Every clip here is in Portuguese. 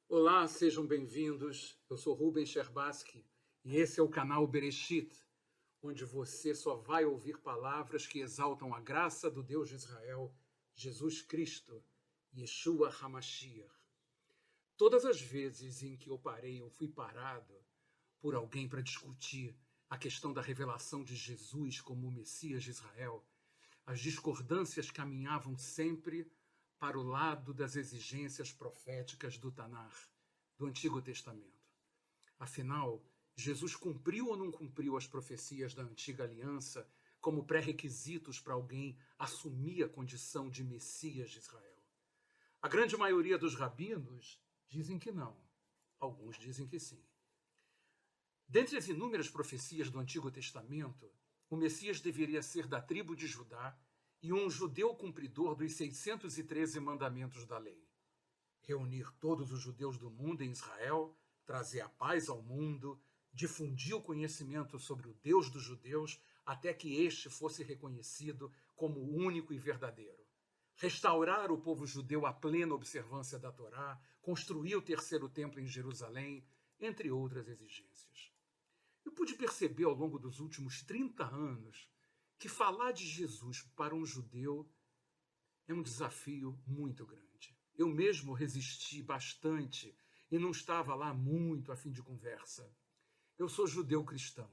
Olá, sejam bem-vindos. Eu sou Rubem Scherbatsky e esse é o canal Bereshit, onde você só vai ouvir palavras que exaltam a graça do Deus de Israel, Jesus Cristo, Yeshua HaMashiach. Todas as vezes em que eu parei ou fui parado por alguém para discutir a questão da revelação de Jesus como o Messias de Israel, as discordâncias caminhavam sempre para o lado das exigências proféticas do Tanar, do Antigo Testamento. Afinal, Jesus cumpriu ou não cumpriu as profecias da Antiga Aliança como pré-requisitos para alguém assumir a condição de Messias de Israel? A grande maioria dos rabinos dizem que não. Alguns dizem que sim. Dentre as inúmeras profecias do Antigo Testamento, o Messias deveria ser da tribo de Judá e um judeu cumpridor dos 613 mandamentos da lei. Reunir todos os judeus do mundo em Israel, trazer a paz ao mundo, difundir o conhecimento sobre o Deus dos judeus até que este fosse reconhecido como o único e verdadeiro. Restaurar o povo judeu à plena observância da Torá, construir o terceiro templo em Jerusalém, entre outras exigências. Eu pude perceber ao longo dos últimos 30 anos que falar de Jesus para um judeu é um desafio muito grande. Eu mesmo resisti bastante e não estava lá muito a fim de conversa. Eu sou judeu cristão.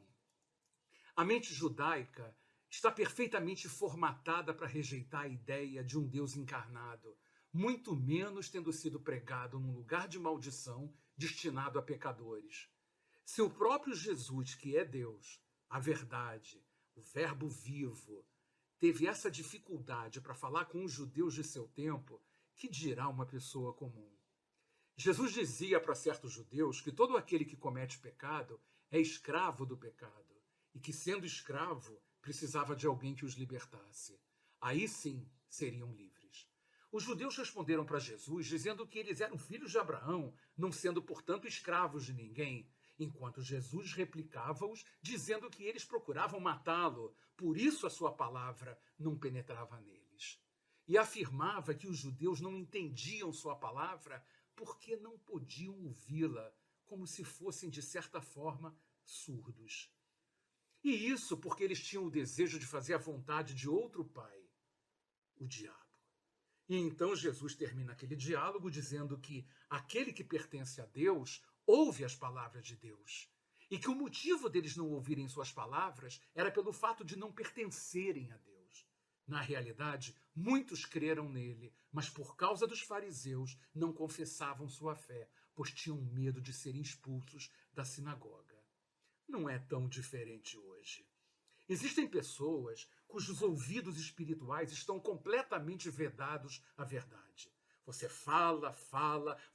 A mente judaica está perfeitamente formatada para rejeitar a ideia de um Deus encarnado, muito menos tendo sido pregado num lugar de maldição destinado a pecadores. Se o próprio Jesus, que é Deus, a verdade, o verbo vivo, teve essa dificuldade para falar com os judeus de seu tempo, que dirá uma pessoa comum? Jesus dizia para certos judeus que todo aquele que comete pecado é escravo do pecado e que, sendo escravo, precisava de alguém que os libertasse. Aí sim seriam livres. Os judeus responderam para Jesus dizendo que eles eram filhos de Abraão, não sendo, portanto, escravos de ninguém, enquanto Jesus replicava-os, dizendo que eles procuravam matá-lo, por isso a sua palavra não penetrava neles. E afirmava que os judeus não entendiam sua palavra porque não podiam ouvi-la, como se fossem, de certa forma, surdos. E isso porque eles tinham o desejo de fazer a vontade de outro pai, o diabo. E então Jesus termina aquele diálogo dizendo que aquele que pertence a Deus ouve as palavras de Deus. E que o motivo deles não ouvirem suas palavras era pelo fato de não pertencerem a Deus. Na realidade, muitos creram nele, mas por causa dos fariseus não confessavam sua fé, pois tinham medo de serem expulsos da sinagoga. Não é tão diferente hoje. Existem pessoas cujos ouvidos espirituais estão completamente vedados à verdade. Você fala,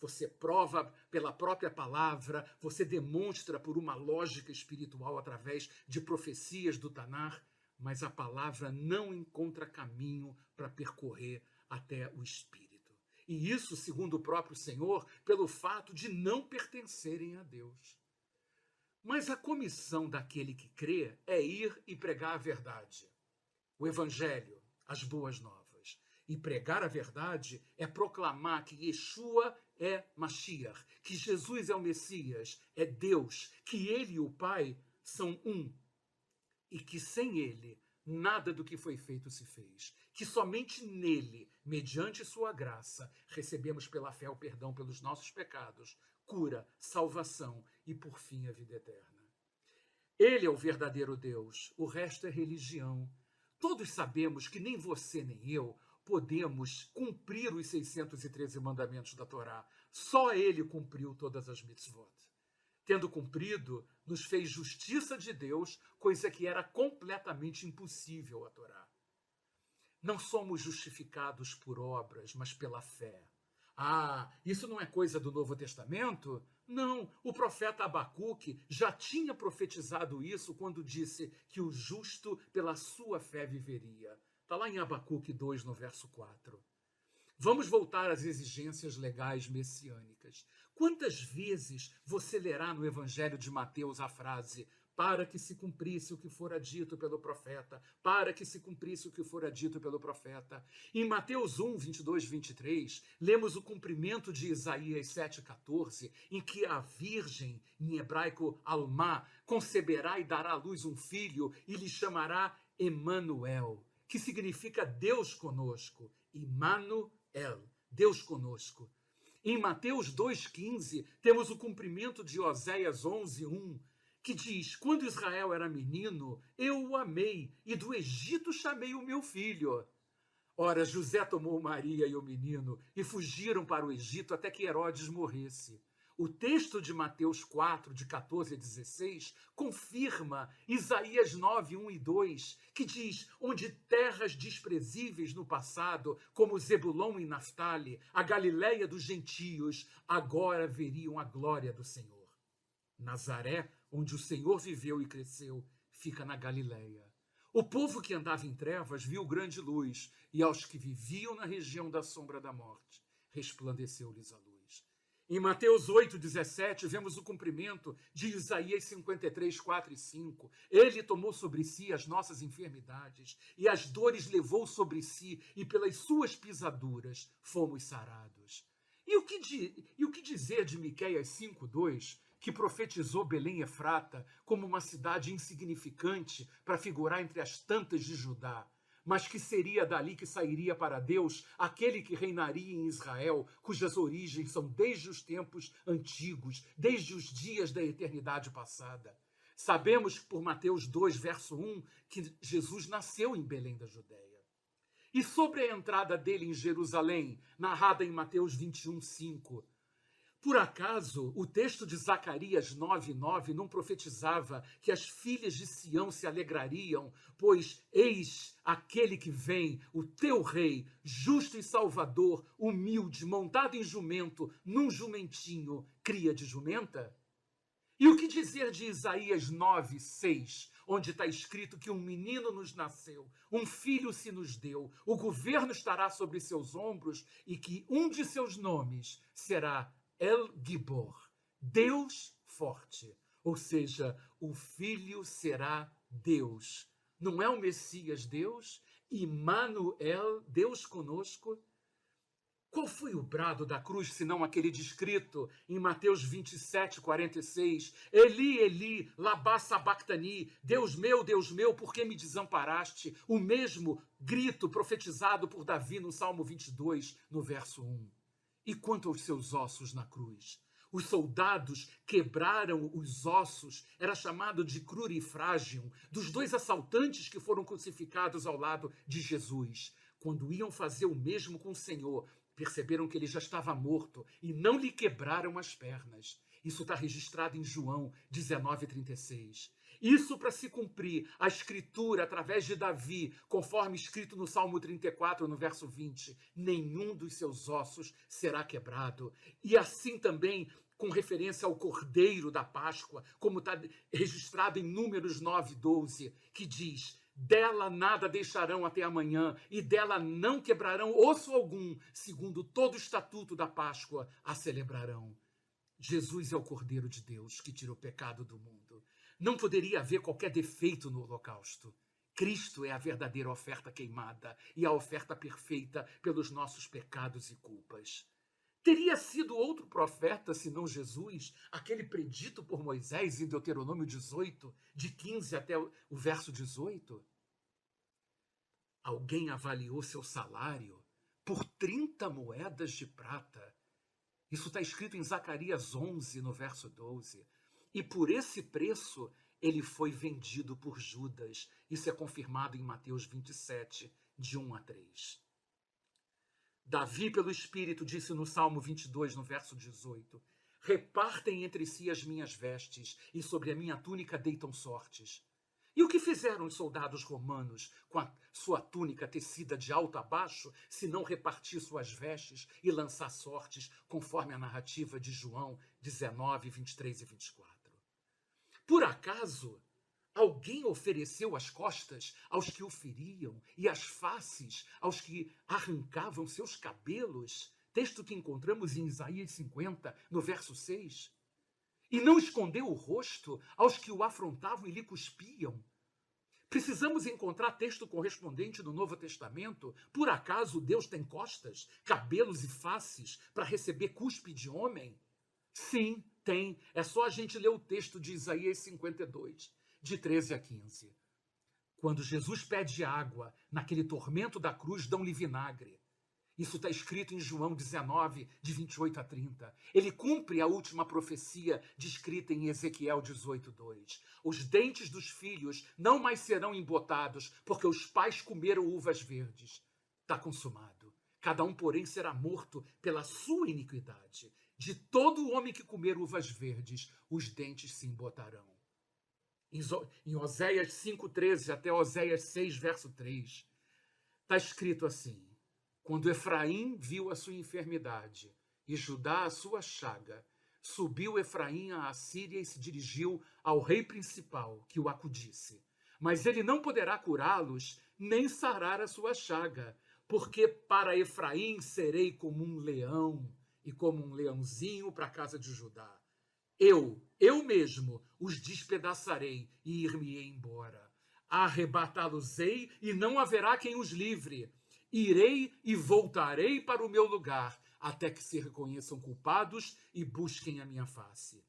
você prova pela própria palavra, você demonstra por uma lógica espiritual através de profecias do Tanar, mas a palavra não encontra caminho para percorrer até o espírito. E isso, segundo o próprio Senhor, pelo fato de não pertencerem a Deus. Mas a comissão daquele que crê é ir e pregar a verdade, o evangelho, as boas novas. E pregar a verdade é proclamar que Yeshua é Mashiach, que Jesus é o Messias, é Deus, que ele e o Pai são um. E que sem ele, nada do que foi feito se fez. Que somente nele, mediante sua graça, recebemos pela fé o perdão pelos nossos pecados, cura, salvação e, por fim, a vida eterna. Ele é o verdadeiro Deus, o resto é religião. Todos sabemos que nem você nem eu podemos cumprir os 613 mandamentos da Torá. Só ele cumpriu todas as mitzvot. Tendo cumprido, nos fez justiça de Deus, coisa que era completamente impossível à Torá. Não somos justificados por obras, mas pela fé. Ah, isso não é coisa do Novo Testamento? Não, o profeta Abacuque já tinha profetizado isso quando disse que o justo pela sua fé viveria. Está lá em Abacuque 2, no verso 4. Vamos voltar às exigências legais messiânicas. Quantas vezes você lerá no Evangelho de Mateus a frase para que se cumprisse o que fora dito pelo profeta, para que se cumprisse o que fora dito pelo profeta. Em Mateus 1, 22, 23, lemos o cumprimento de Isaías 7,14, em que a virgem, em hebraico Almá, conceberá e dará à luz um filho e lhe chamará Emanuel, que significa Deus conosco. Immanuel, Deus conosco. Em Mateus 2,15, temos o cumprimento de Oséias 11:1, que diz: quando Israel era menino, eu o amei, e do Egito chamei o meu filho. Ora, José tomou Maria e o menino e fugiram para o Egito até que Herodes morresse. O texto de Mateus 4, de 14 a 16, confirma Isaías 9, 1 e 2, que diz: onde terras desprezíveis no passado, como Zebulon e Naftali, a Galileia dos gentios, agora veriam a glória do Senhor. Nazaré, onde o Senhor viveu e cresceu, fica na Galileia. O povo que andava em trevas viu grande luz, e aos que viviam na região da sombra da morte, resplandeceu-lhes a luz. Em Mateus 8,17, vemos o cumprimento de Isaías 53, 4 e 5. Ele tomou sobre si as nossas enfermidades, e as dores levou sobre si, e pelas suas pisaduras fomos sarados. E o que dizer de Miqueias 5,2, que profetizou Belém Efrata como uma cidade insignificante para figurar entre as tantas de Judá, mas que seria dali que sairia para Deus aquele que reinaria em Israel, cujas origens são desde os tempos antigos, desde os dias da eternidade passada. Sabemos por Mateus 2, verso 1, que Jesus nasceu em Belém da Judéia. E sobre a entrada dele em Jerusalém, narrada em Mateus 21, 5, por acaso, o texto de Zacarias 9:9 não profetizava que as filhas de Sião se alegrariam, pois eis aquele que vem, o teu rei, justo e salvador, humilde, montado em jumento, num jumentinho, cria de jumenta? E o que dizer de Isaías 9:6, onde está escrito que um menino nos nasceu, um filho se nos deu, o governo estará sobre seus ombros e que um de seus nomes será El Gibor, Deus forte, ou seja, o Filho será Deus. Não é o Messias Deus? Immanuel, Deus conosco? Qual foi o brado da cruz, senão aquele descrito em Mateus 27, 46? Eli, Eli, lama sabachthani, Deus meu, por que me desamparaste? O mesmo grito profetizado por Davi no Salmo 22, no verso 1. E quanto aos seus ossos na cruz? Os soldados quebraram os ossos, era chamado de crurifrágium, dos dois assaltantes que foram crucificados ao lado de Jesus. Quando iam fazer o mesmo com o Senhor, perceberam que ele já estava morto e não lhe quebraram as pernas. Isso está registrado em João 19:36. Isso para se cumprir a escritura através de Davi, conforme escrito no Salmo 34, no verso 20. Nenhum dos seus ossos será quebrado. E assim também com referência ao Cordeiro da Páscoa, como está registrado em Números 9:12, que diz: dela nada deixarão até amanhã, e dela não quebrarão osso algum, segundo todo o estatuto da Páscoa a celebrarão. Jesus é o Cordeiro de Deus que tira o pecado do mundo. Não poderia haver qualquer defeito no holocausto. Cristo é a verdadeira oferta queimada e a oferta perfeita pelos nossos pecados e culpas. Teria sido outro profeta, senão Jesus, aquele predito por Moisés em Deuteronômio 18, de 15 até o verso 18? Alguém avaliou seu salário por 30 moedas de prata. Isso está escrito em Zacarias 11, no verso 12. E por esse preço ele foi vendido por Judas. Isso é confirmado em Mateus 27, de 1 a 3. Davi, pelo Espírito, disse no Salmo 22, no verso 18: repartem entre si as minhas vestes, e sobre a minha túnica deitam sortes. E o que fizeram os soldados romanos com a sua túnica tecida de alto a baixo, se não repartir suas vestes e lançar sortes, conforme a narrativa de João 19, 23 e 24? Por acaso, alguém ofereceu as costas aos que o feriam e as faces aos que arrancavam seus cabelos? Texto que encontramos em Isaías 50, no verso 6. E não escondeu o rosto aos que o afrontavam e lhe cuspiam. Precisamos encontrar texto correspondente do Novo Testamento? Por acaso Deus tem costas, cabelos e faces para receber cuspe de homem? Sim, tem. É só a gente ler o texto de Isaías 52, de 13 a 15. Quando Jesus pede água, naquele tormento da cruz, dão-lhe vinagre. Isso está escrito em João 19, de 28 a 30. Ele cumpre a última profecia descrita em Ezequiel 18, 2. Os dentes dos filhos não mais serão embotados, porque os pais comeram uvas verdes. Está consumado. Cada um, porém, será morto pela sua iniquidade. De todo homem que comer uvas verdes, os dentes se embotarão. Em Oséias 5,13 até Oséias 6, verso 3, está escrito assim: quando Efraim viu a sua enfermidade e Judá a sua chaga, subiu Efraim à Assíria e se dirigiu ao rei principal, que o acudisse. Mas ele não poderá curá-los, nem sarar a sua chaga, porque para Efraim serei como um leão e como um leãozinho para a casa de Judá. Eu mesmo os despedaçarei e ir-me-ei embora. Arrebatá-los-ei e não haverá quem os livre. Irei e voltarei para o meu lugar, até que se reconheçam culpados e busquem a minha face.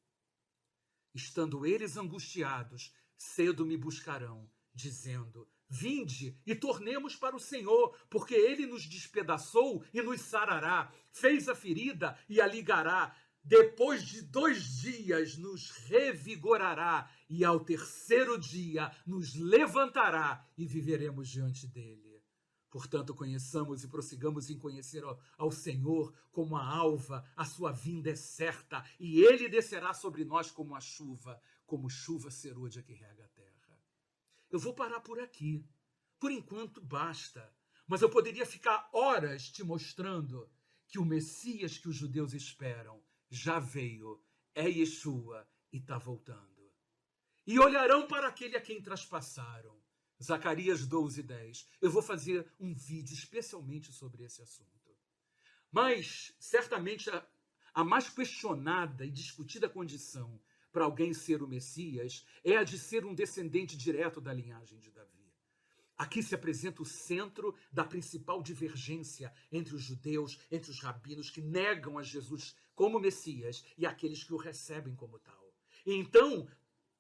Estando eles angustiados, cedo me buscarão, dizendo: vinde e tornemos para o Senhor, porque ele nos despedaçou e nos sarará, fez a ferida e a ligará. Depois de 2 dias nos revigorará, e ao 3º dia nos levantará e viveremos diante dele. Portanto, conheçamos e prossigamos em conhecer ao Senhor como a alva, a sua vinda é certa, e ele descerá sobre nós como chuva serôdia que rega a terra. Eu vou parar por aqui. Por enquanto, basta. Mas eu poderia ficar horas te mostrando que o Messias que os judeus esperam já veio, é Yeshua e está voltando. E olharão para aquele a quem traspassaram. Zacarias 12:10. Eu vou fazer um vídeo especialmente sobre esse assunto. Mas, certamente, a mais questionada e discutida condição para alguém ser o Messias é a de ser um descendente direto da linhagem de Davi. Aqui se apresenta o centro da principal divergência entre os judeus, entre os rabinos que negam a Jesus como Messias e aqueles que o recebem como tal. E então,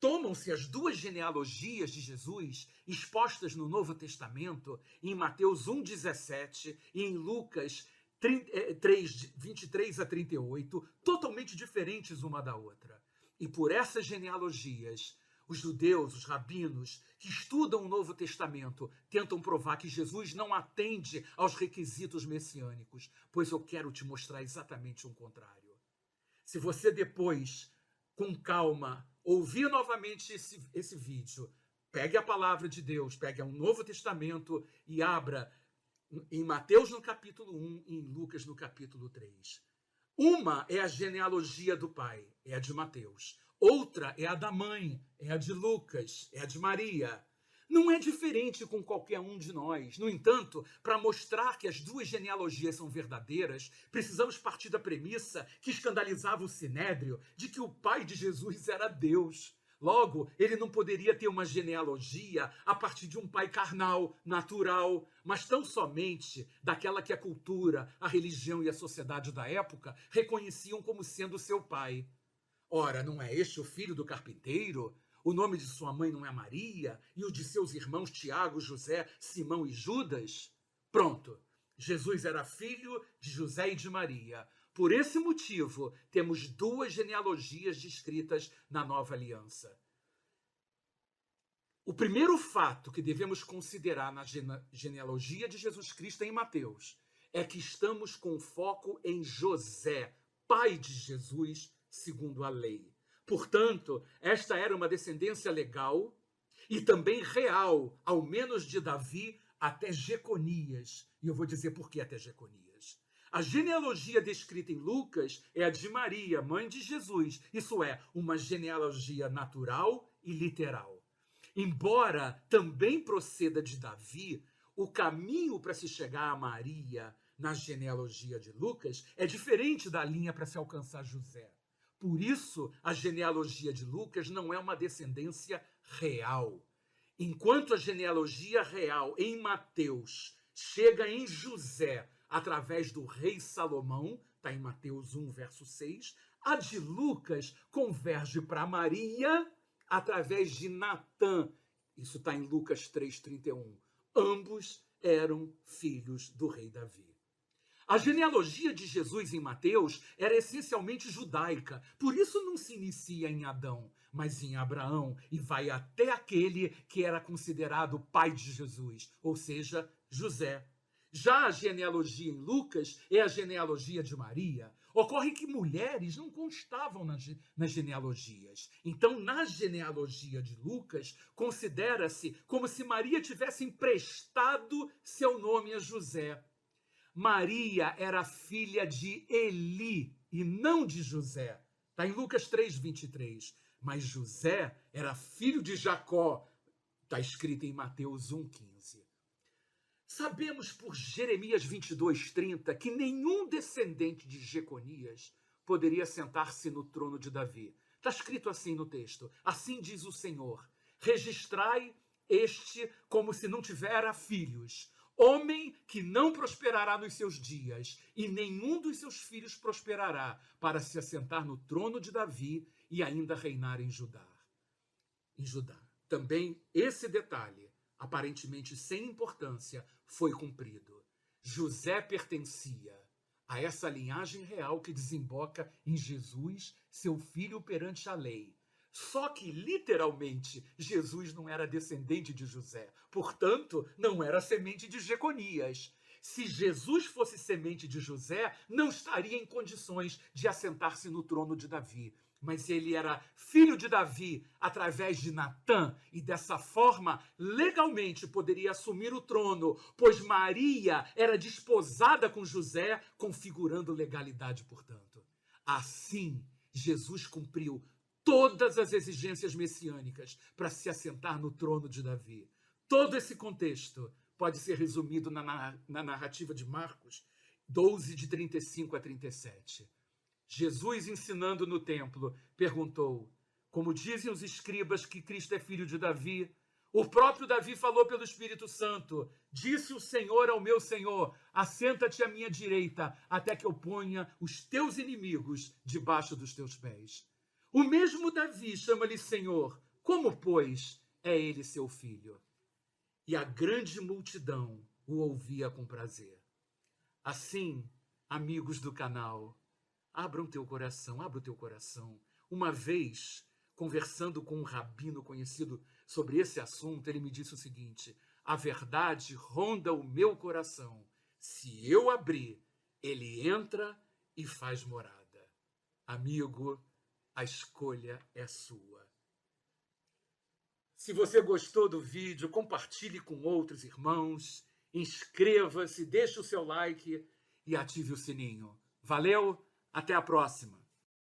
tomam-se as 2 genealogias de Jesus expostas no Novo Testamento, em Mateus 1,17 e em Lucas 3, 23 a 38, totalmente diferentes uma da outra. E por essas genealogias, os judeus, os rabinos, que estudam o Novo Testamento, tentam provar que Jesus não atende aos requisitos messiânicos, pois eu quero te mostrar exatamente o contrário. Se você depois, com calma, ouvir novamente esse vídeo, pegue a palavra de Deus, pegue o Novo Testamento e abra em Mateus no capítulo 1 e em Lucas no capítulo 3. Uma é a genealogia do pai, é a de Mateus. Outra é a da mãe, é a de Lucas, é a de Maria. Não é diferente com qualquer um de nós. No entanto, para mostrar que as 2 genealogias são verdadeiras, precisamos partir da premissa que escandalizava o Sinédrio de que o pai de Jesus era Deus. Logo, ele não poderia ter uma genealogia a partir de um pai carnal, natural, mas tão somente daquela que a cultura, a religião e a sociedade da época reconheciam como sendo seu pai. Ora, não é este o filho do carpinteiro? O nome de sua mãe não é Maria? E o de seus irmãos Tiago, José, Simão e Judas? Pronto, Jesus era filho de José e de Maria. Por esse motivo, temos 2 genealogias descritas na Nova Aliança. O primeiro fato que devemos considerar na genealogia de Jesus Cristo em Mateus é que estamos com foco em José, pai de Jesus, segundo a lei. Portanto, esta era uma descendência legal e também real, ao menos de Davi até Jeconias. E eu vou dizer por que até Jeconias. A genealogia descrita em Lucas é a de Maria, mãe de Jesus. Isso é, uma genealogia natural e literal. Embora também proceda de Davi, o caminho para se chegar a Maria na genealogia de Lucas é diferente da linha para se alcançar José. Por isso, a genealogia de Lucas não é uma descendência real. Enquanto a genealogia real em Mateus chega em José através do rei Salomão, está em Mateus 1, verso 6, a de Lucas converge para Maria através de Natã. Isso está em Lucas 3,31. Ambos eram filhos do rei Davi. A genealogia de Jesus em Mateus era essencialmente judaica, por isso não se inicia em Adão, mas em Abraão, e vai até aquele que era considerado pai de Jesus, ou seja, José. Já a genealogia em Lucas é a genealogia de Maria. Ocorre que mulheres não constavam nas genealogias. Então, na genealogia de Lucas, considera-se como se Maria tivesse emprestado seu nome a José. Maria era filha de Eli e não de José. Está em Lucas 3,23. Mas José era filho de Jacó. Está escrito em Mateus 1,15. Sabemos por Jeremias 22,30 que nenhum descendente de Jeconias poderia sentar-se no trono de Davi. Está escrito assim no texto. Assim diz o Senhor: registrai este como se não tivera filhos. Homem que não prosperará nos seus dias, e nenhum dos seus filhos prosperará, para se assentar no trono de Davi e ainda reinar em Judá. Também esse detalhe, aparentemente sem importância, foi cumprido. José pertencia a essa linhagem real que desemboca em Jesus, seu filho perante a lei. Só que, literalmente, Jesus não era descendente de José. Portanto, não era semente de Jeconias. Se Jesus fosse semente de José, não estaria em condições de assentar-se no trono de Davi. Mas ele era filho de Davi através de Natã e, dessa forma, legalmente poderia assumir o trono, pois Maria era desposada com José, configurando legalidade, portanto. Assim, Jesus cumpriu todas as exigências messiânicas para se assentar no trono de Davi. Todo esse contexto pode ser resumido na narrativa de Marcos 12, de 35 a 37. Jesus, ensinando no templo, perguntou: como dizem os escribas que Cristo é filho de Davi? O próprio Davi falou pelo Espírito Santo: disse o Senhor ao meu Senhor, assenta-te à minha direita, até que eu ponha os teus inimigos debaixo dos teus pés. O mesmo Davi chama-lhe Senhor, como, pois, é ele seu filho? E a grande multidão o ouvia com prazer. Assim, amigos do canal, abra o teu coração. Uma vez, conversando com um rabino conhecido sobre esse assunto, ele me disse o seguinte: a verdade ronda o meu coração. Se eu abrir, ele entra e faz morada. Amigo, a escolha é sua. Se você gostou do vídeo, compartilhe com outros irmãos, inscreva-se, deixe o seu like e ative o sininho. Valeu, até a próxima!